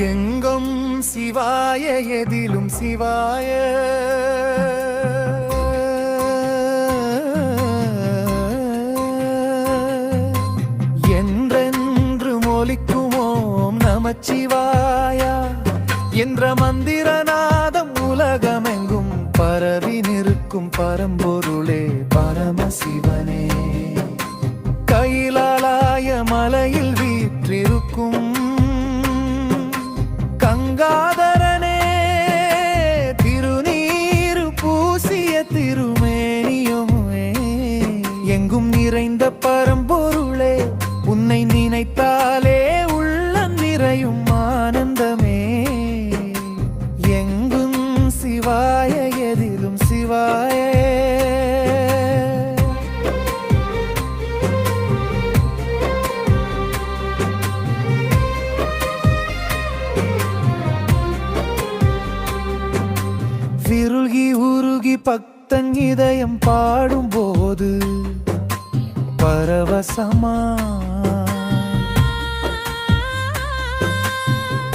எங்கும் சிவாய எதிலும் சிவாய என்றென்று மொழிக்குமோம் நமச்சிவாயா என்ற மந்திரநாதம் உலகமெங்கும் பரவி நிற்கும் பரம்பொருளே பரமசிவனே. கைலாய மலையில் வீற்றிருக்கும் கங்காதரனே, திருநீரு பூசிய திருமேனியுமே, எங்கும் நிறைந்த பரம்பொருளே, உன்னை நினைத்தாலே உள்ளம் நிறையும் ஆனந்தமே. எங்கும் சிவாய எதிலும் சிவாய. விருகி உருகி பக்தன் இதயம் பாடும்போது பரவசமா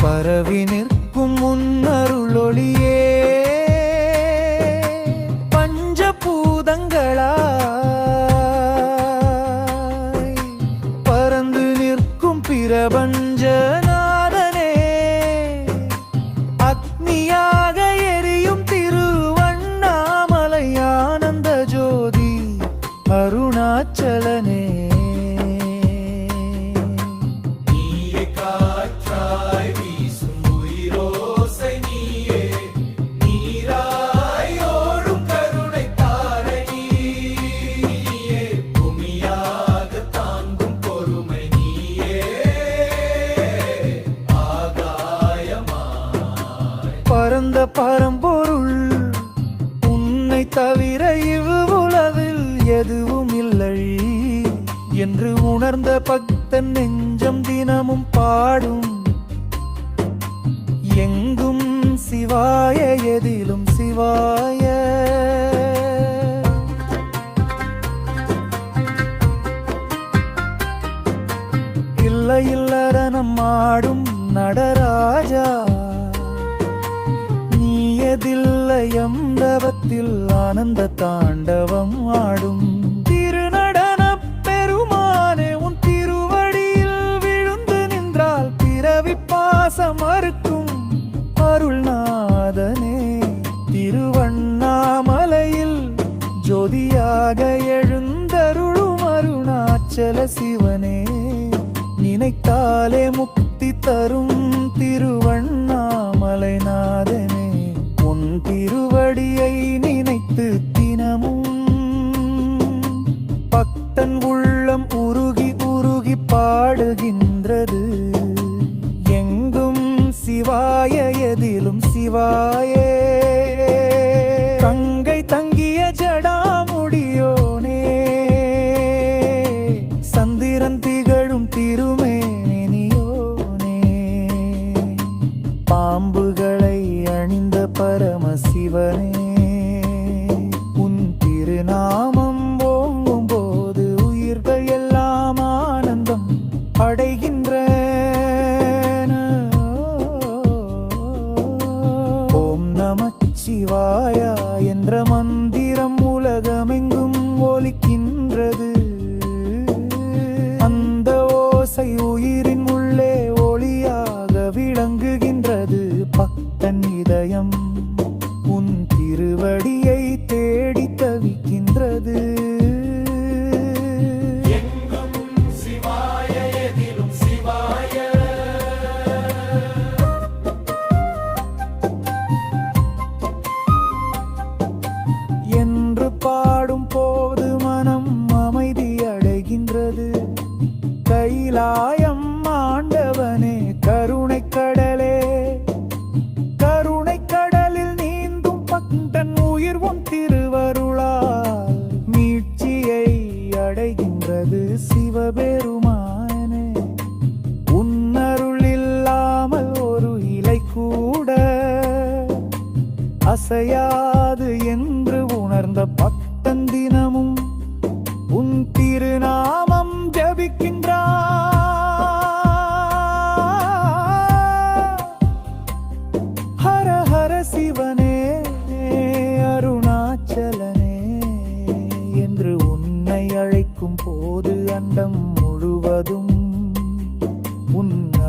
பரவி நிற்கும் முன்னருளொளியே, பஞ்சபூதங்களாய் பறந்து நிற்கும் பிரபஞ்சநாதனே, அக்னியாக எரியும் திருவண்ணாமலை ஆனந்த ஜோதி அருணாச்சலனே. பரந்த பரம்பொருள் உன்னை தவிர இவ்வுலகில் எதுவும் இல்லை என்று உணர்ந்த பக்தன் நெஞ்சம் தினமும் பாடும். எங்கும் சிவாய எதிலும் சிவாய. இல்லை இல்லறனம் ஆடும் நடராஜா, எதில்லயம் தவத்தில் ஆனந்த தாண்டவம் ஆடும் திருநடன பெருமானே, உன் திருவடியில் விழுந்து நின்றால் பிறவி பாசம் மறுக்கும் அருள்நாதனே. திருவண்ணாமலையில் ஜோதியாக எழுந்தருளும் அருணாச்சல சிவனே, நினைத்தாலே முக்தி தரும் திருவண்ணாமலை நாதனே. உன் திருவடியை நினைத்து தினமும் பக்தன் உள்ளம் உருகி உருகி பாடுகின்றது. எங்கும் சிவாய எதிலும் சிவாயே. கங்கை தங்கிய ஜடாமுடியோனே, சந்திரன் திகழும் திருமேனியோனே, பாம்புகளை அணிந்த பரமசிவனே, உன் திருநாமம் ஓங்கும் போது உயிர்கள் எல்லாம் ஆனந்தம் அடைகின்றன. ஓம் நமச்சிவாயா என்ற மந்திரம் உலகமெங்கும் ஒலிக்கின்றது. அந்த ஓசை உயிரின் உள்ளே ஒளியாக விளங்குகின்றது. பக்தன் இதயம் உன் திருவடியை தேடி தவிக்கின்றது. எங்கும் சிவாய எதிலும் சிவாய. என்று பாடும் போது மனம் அமைதி அடைகின்றது. கைலாயம் ஆண்டவனே, கருணை கடலே, கருணை கடலில் நீந்தும் பக்தன் உயிர் உன் திருவருளால் மீட்சியை அடைகின்றது. சிவபெருமானே, உன்னருள் இல்லாமல் ஒரு இலை கூட அசையாது என்று உணர்ந்த பக்தன் தினமும் உன் திருநாமம் ஜபிக்கின்றான்.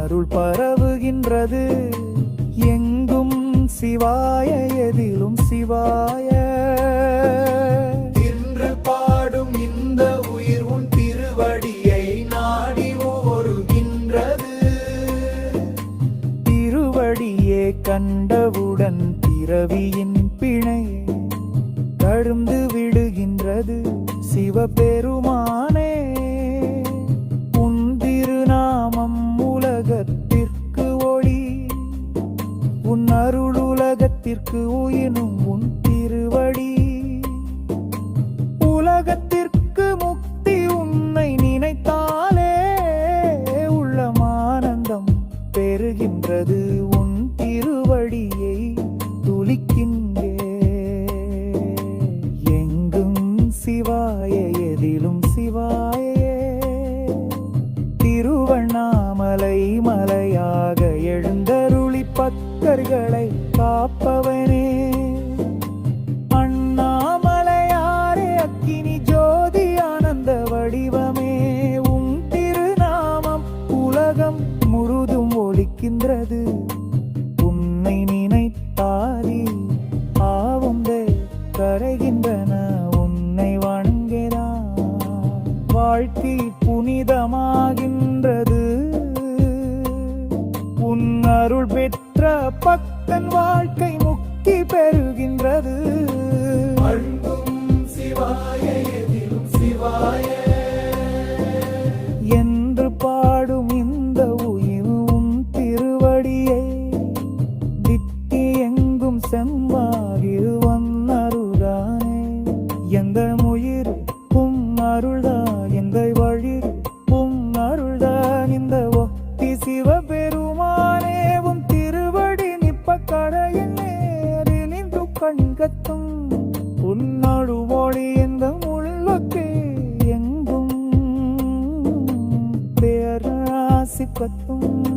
அருள் பரவுகின்றது. எங்கும் சிவாய எதிலும் சிவாய. இன்று பாடும் இந்த உயிர் உன் திருவடியை நாடி ஓருகின்றது. திருவடியே கண்டவுடன் பிறவியின் பிணை கழுந்து விடுகின்றது. சிவபெருமானே உன் திருநாமம் உலகத்திற்கு ஒளி, உன் அருள் உலகத்திற்கு உயினும் உன் திருவடி. உலகத்திற்கு முக்தி உன்னை நினைத்தாலே உள்ளம் ஆனந்தம் பெறுகின்றது. உன் திருவடியை துளிக்கின்றே. எங்கும் சிவாய எதிலும் சிவாயே. திருவண்ணாமலை மலையாக எழுந்தருளி பக்தர்களை காப்பவனே. அண்ணாமலையாரே அக்கினி ஜோதி ஆனந்த வடிவமே. உன் திருநாமம் உலகம் முழுதும் ஒலிக்கின்றது. உன்னை நினைத்தாரி ஆவுந்தே கரைகின்றன உன்னை வணங்கிறான். வாழ்க்கை புனிதமாகின்றது. உன் அருள் பெற்ற பக்தன் வாழ்க்கை முக்தி பெறுகின்றது. அன்பும் சிவாய எதிலும் சிவாய. என்று பாடும் இந்த உயிர் உன் திருவடியை திட்டி எங்கும் செம்பாகிரு வந்தருள்தானே. எந்த உயிர் உம் அருள்தான், எந்த வழி உம் அருள்தான். இந்த ஒத்தி சிவபெருமானே உன் திருவடி நிப்ப கடையில் நேரில் நின்று கண்கத்தும். உன்னொடு மொழி எந்த உள்ளக்கு எங்கும் பேராசி கத்தும்.